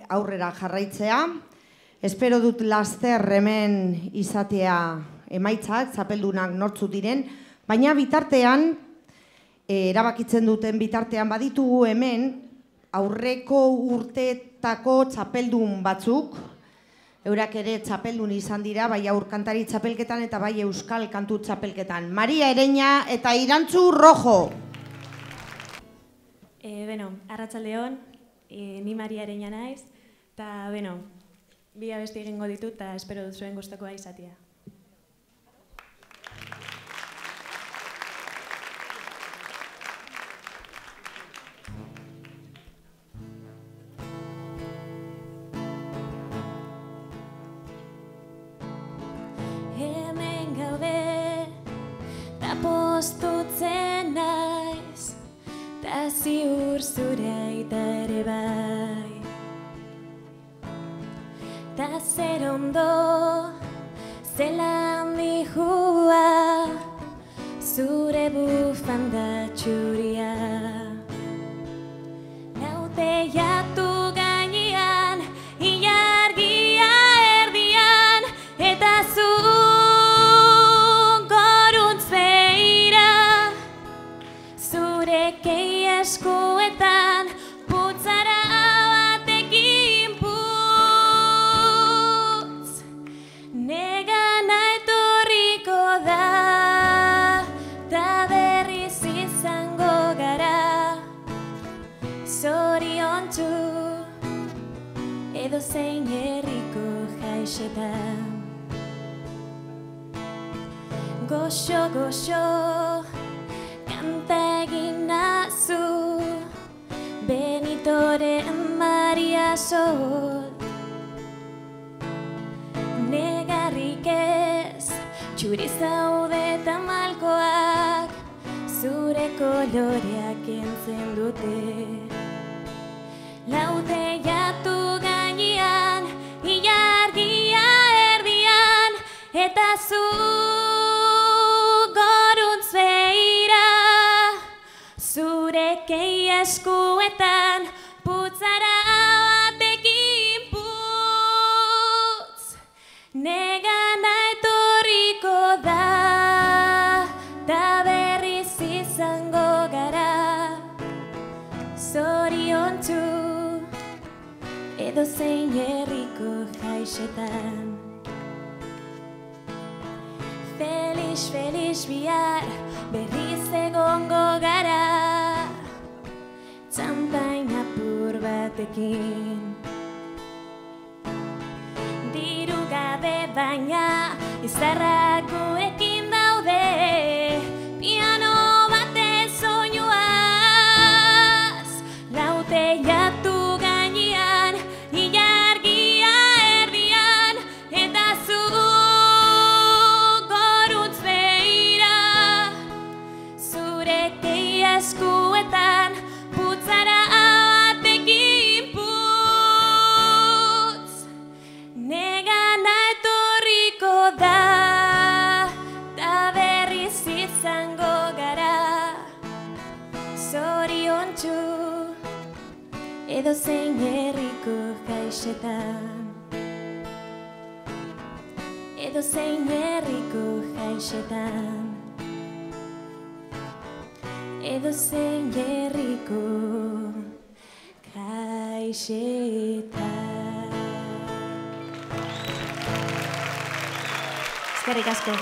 aurrera jarraitzea. Espero dut laster hemen izatea emaitzak, txapeldunak nortzu diren, baina bitartean, erabakitzen duten bitartean baditugu hemen, aurreko urteetako txapeldun batzuk, eurak ere txapeldun izan dira, bai aurkantari txapelketan eta bai euskal kantu txapelketan. Maria Ereña eta Irantzu Rojo. Arratsaldeon, ni Maria Ereña naiz, eta, bi abesti egingo ditut, eta espero dut zuen gustakoa izatea. Hemen gaude, ta postutzen naiz, ta ziur zure aita ere bai. Ta zer ondo, zelan dihua, zure bufanda txuria. Naute jatu gainean, ilargia erdian, eta zu goruntz beira. Zure kei eskuetan, putzara batekin putz. Negana etorriko da, ta berriz izango gara. Zoriontsu, edozein herriko jaixetan. Goxo, goxo, kanta egin nazu, Benitoren Maria Sol. Negarrik ez, txuri zaude eta malkoak, zure koloreak entzen dute. Laute jatu gainean, ilargia erdian, eta zu goruntz beira. Zure kei eskuetan, putzara batekin putz. Negana etorriko da, ta berriz izango gara. Zoriontsu, edozein herriko jaixetan. Felix, Felix bihar, berriz egongo gara. Txampain apur batekin. Diru gabe baina, izarrak guekin daude. Piano batez soinuaz, laute jatu gainean, ilargia erdian, eta zu goruntz beira. Zure kei eskuetan, putzara batekin putz. Negana etorriko da, ta berriz izango gara. Zoriontsu, edozein herriko jaixetan. Edozein herriko jaixetan. Edozein herriko jaixetan. Eskerrik asko.